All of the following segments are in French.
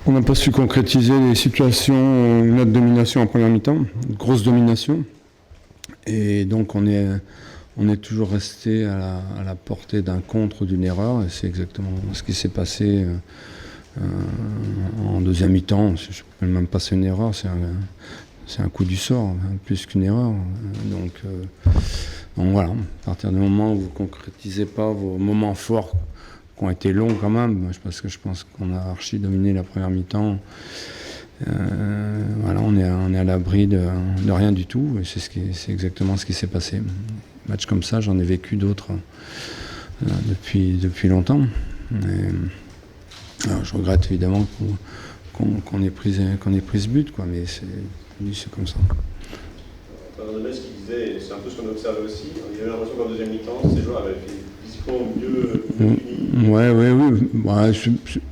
On n'a pas su concrétiser les situations, notre domination en première mi-temps, une grosse domination. Et donc on est toujours resté à la portée d'un contre ou d'une erreur. Et c'est exactement ce qui s'est passé en deuxième mi-temps. Je ne peux même pas c'est une erreur, c'est un coup du sort, plus qu'une erreur. Donc voilà, à partir du moment où vous ne concrétisez pas vos moments forts, qui ont été longs quand même, parce que je pense qu'on a archi dominé la première mi-temps. Voilà, on est à l'abri de rien du tout, et c'est exactement ce qui s'est passé. Match comme ça, j'en ai vécu d'autres depuis longtemps. Alors, je regrette évidemment qu'on ait pris ce but, quoi, mais c'est comme ça. Nemes qui disait, et c'est un peu ce qu'on observait aussi, il avait l'impression qu'en deuxième mi-temps, ces joueurs avaient fait physiquement mieux unis. Oui.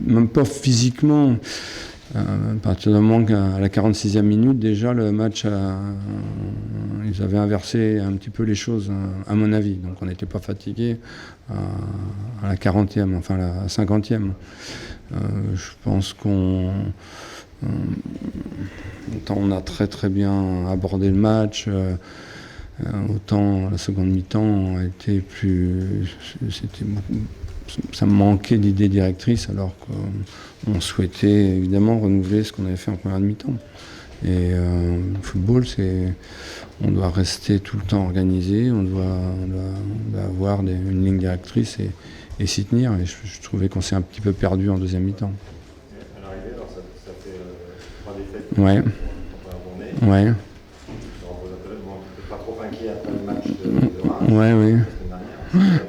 Même pas physiquement. À partir du moment qu'à la 46e minute, déjà, le match, ils avaient inversé un petit peu les choses, à mon avis. Donc on n'était pas fatigué à la 40e, enfin à la 50e. Je pense autant on a très très bien abordé le match, autant la seconde mi-temps a été ça me manquait d'idées directrices, alors qu'on souhaitait évidemment renouveler ce qu'on avait fait en première mi-temps. Et le football, on doit rester tout le temps organisé, on doit avoir une ligne directrice et s'y tenir. Et je trouvais qu'on s'est un petit peu perdu en deuxième mi-temps. À l'arrivée, alors ça fait 3 défaites. Ouais. Ouais. Pas trop inquiet après le match de Reims. Ouais, oui. La semaine dernière.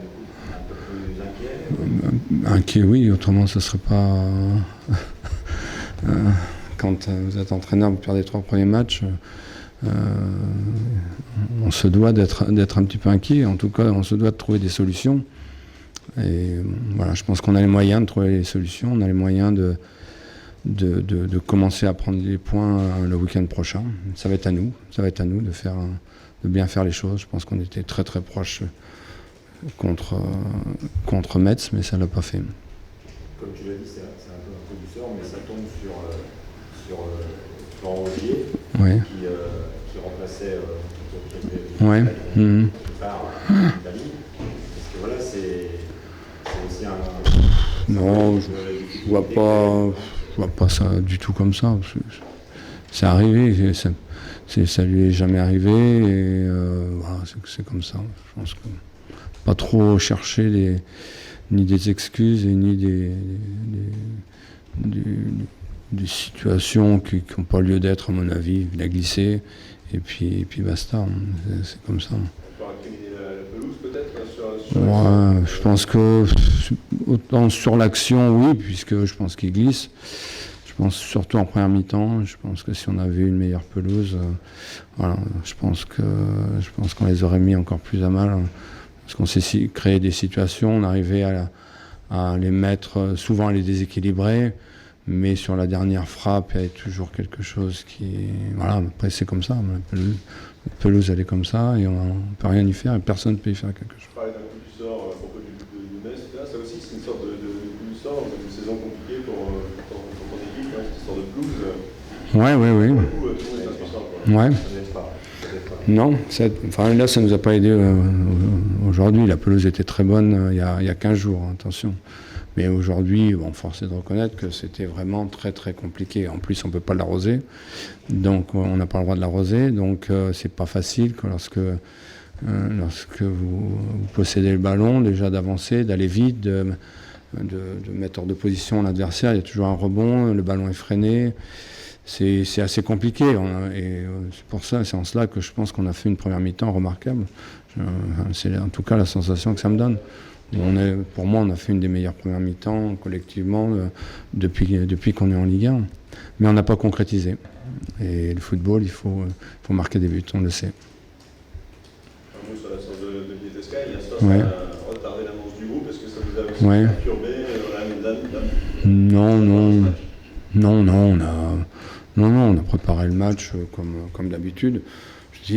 Un peu plus inquiet. Inquiet, oui, autrement ça serait pas. Quand vous êtes entraîneur, vous perdez 3 premiers matchs, on se doit d'être un petit peu inquiet. En tout cas, on se doit de trouver des solutions. Et voilà, je pense qu'on a les moyens de trouver les solutions, on a les moyens de commencer à prendre des points le week-end prochain. Ça va être à nous de bien faire les choses. Je pense qu'on était très très proche contre Metz, mais ça ne l'a pas fait. Comme tu l'as dit, c'est un peu un coup du sort, mais ça tombe sur Florent Ogier, Ouais. qui remplaçait Ouais. qui part en Italie. Parce que voilà, c'est aussi un... Non, je vois pas ça du tout comme ça. C'est arrivé, ça lui est jamais arrivé, et voilà, c'est comme ça. Je pense que pas trop chercher ni des excuses et ni des situations qui n'ont pas lieu d'être, à mon avis. Il a glissé, et puis basta, c'est comme ça. Pour accumuler la pelouse peut-être Ouais, je pense que autant sur l'action, oui, puisque je pense qu'il glisse. Je pense surtout en première mi-temps. Je pense que si on avait une meilleure pelouse, voilà, je pense qu'on les aurait mis encore plus à mal. Parce qu'on s'est créé des situations, on arrivait à les mettre, souvent à les déséquilibrer, mais sur la dernière frappe, il y avait toujours quelque chose qui... Voilà, après c'est comme ça, la pelouse elle est comme ça, et on ne peut rien y faire, et personne ne peut y faire quelque chose. Je parlais d'un coup du sort à propos du Metz, ça aussi c'est une sorte de coup du sort, une saison compliquée pour ton équipe, cette histoire de pelouse. Ouais. Ouais. Ça n'aide pas. Non, là ça ne nous a pas aidé aujourd'hui. La pelouse était très bonne il y a 15 jours, attention. Mais aujourd'hui, force est de reconnaître que c'était vraiment très très compliqué. En plus, on ne peut pas l'arroser, donc on n'a pas le droit de l'arroser. Donc c'est pas facile lorsque vous possédez le ballon, déjà d'avancer, d'aller vite, de mettre hors de position l'adversaire. Il y a toujours un rebond, le ballon est freiné. C'est assez compliqué, et c'est en cela que je pense qu'on a fait une première mi-temps remarquable. C'est en tout cas la sensation que ça me donne. Pour moi, on a fait une des meilleures premières mi-temps collectivement depuis qu'on est en Ligue 1. Mais on n'a pas concrétisé. Et le football, il faut marquer des buts, on le sait. Un mot sur la sorte de Vietesca, hier soir, Ouais. ça a retardé l'annonce du groupe, est-ce que ça vous a aussi perturbé Non, on a préparé le match comme d'habitude. Je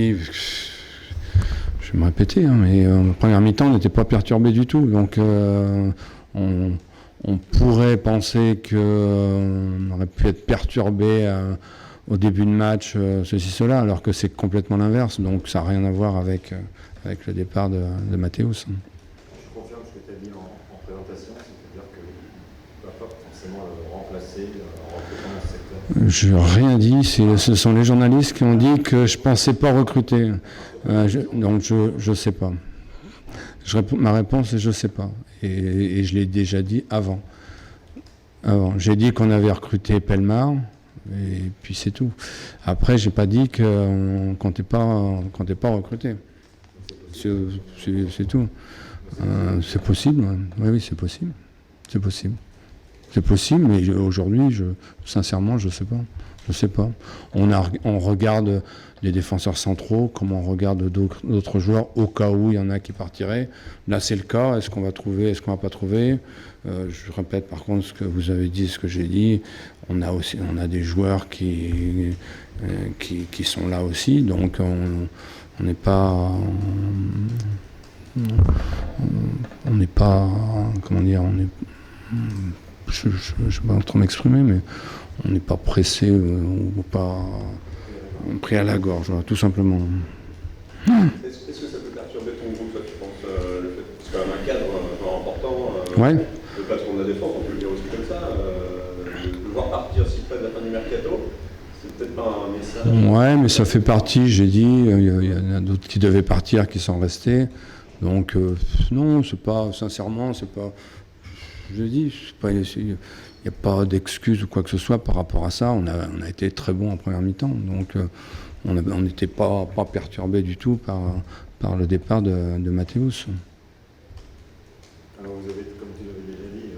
vais me répéter, mais en première mi-temps, on n'était pas perturbé du tout. Donc, on on pourrait penser qu'on aurait pu être perturbé au début de match, ceci, cela, alors que c'est complètement l'inverse. Donc ça n'a rien à voir avec le départ de Mathéus. Je confirme ce que tu as dit en présentation, c'est-à-dire que tu ne vas pas forcément le remplacer en recrutant dans ce secteur. Je n'ai rien dit, ce sont les journalistes qui ont dit que je ne pensais pas recruter. Donc je ne sais pas. Ma réponse est je ne sais pas. Et je l'ai déjà dit avant. J'ai dit qu'on avait recruté Pellemard, et puis c'est tout. Après, j'ai pas dit qu'on ne comptait pas recruter. C'est tout. C'est possible. Oui, c'est possible. C'est possible. C'est possible, mais aujourd'hui, sincèrement, je sais pas. Je sais pas. On regarde les défenseurs centraux, comme on regarde d'autres joueurs, au cas où il y en a qui partiraient. Là, c'est le cas. Est-ce qu'on va trouver, est-ce qu'on va pas trouver? Je répète par contre ce que vous avez dit, ce que j'ai dit. On a des joueurs qui sont là aussi, donc on n'est pas, comment dire, je ne vais pas trop m'exprimer, mais on n'est pas pressé ou pas pris à la gorge, voilà, tout simplement. Est-ce que ça peut perturber ton groupe, toi, tu penses, le fait que c'est quand même un cadre important, Ouais. le patron de la défense, on peut le dire aussi comme ça, de voir partir si près de la fin du mercato, c'est peut-être pas un message. Ouais, mais ça fait partie, j'ai dit, il y en a d'autres qui devaient partir, qui sont restés. Donc, non, c'est pas, sincèrement, c'est pas, je dis, il n'y a pas d'excuse ou quoi que ce soit par rapport à ça. On a été très bon en première mi-temps, donc on n'était pas perturbé du tout par le départ de Mathéus. Alors vous avez, comme tu l'avais déjà dit,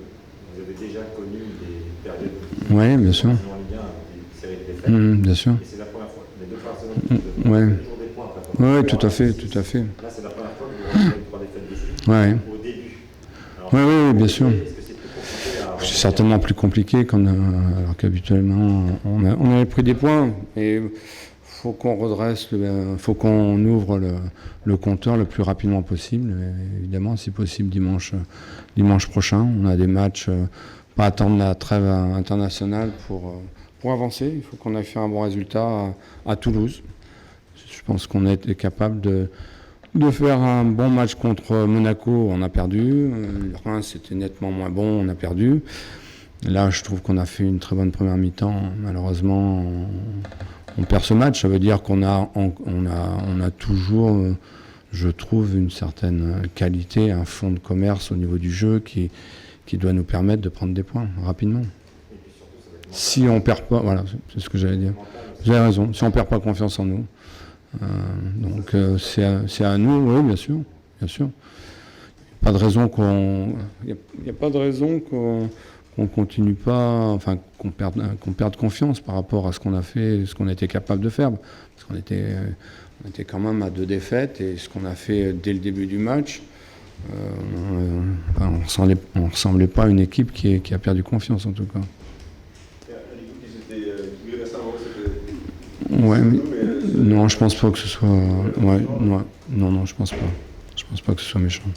vous avez déjà connu des périodes Oui, bien sûr. en Ligue 1, des séries de défaites. Bien sûr. Et c'est la première fois, les deux premières saisons, vous Ouais. avez toujours des points. Oui, tout à fait, tout à fait. Là, c'est la première fois que vous recevez 3 défaites de suite Ouais. au début. Oui, oui, bien sûr. Est-ce que c'est plus compliqué à C'est certainement plus compliqué alors qu'habituellement on avait pris des points. Et faut qu'on redresse, faut qu'on ouvre le compteur le plus rapidement possible. Et évidemment, si possible dimanche prochain. On a des matchs, pas attendre la trêve internationale pour avancer. Il faut qu'on aille faire un bon résultat à Toulouse. Je pense qu'on a été capable de faire un bon match contre Monaco, on a perdu. Reims, c'était nettement moins bon, on a perdu. Là, je trouve qu'on a fait une très bonne première mi-temps. Malheureusement, on perd ce match. Ça veut dire qu'on a toujours, je trouve, une certaine qualité, un fond de commerce au niveau du jeu qui doit nous permettre de prendre des points rapidement. Si on perd pas, voilà, c'est ce que j'allais dire. Vous avez raison, si on perd pas confiance en nous. Donc c'est à nous, oui, bien sûr. Il n'y a pas de raison qu'on continue pas, enfin qu'on perde confiance par rapport à ce qu'on a fait, ce qu'on était capable de faire. Parce qu'on était quand même à 2 défaites et ce qu'on a fait dès le début du match, on ne ressemblait pas à une équipe qui a perdu confiance en tout cas. Ouais, mais non, je pense pas que ce soit. Ouais, non, je pense pas. Je pense pas que ce soit méchant.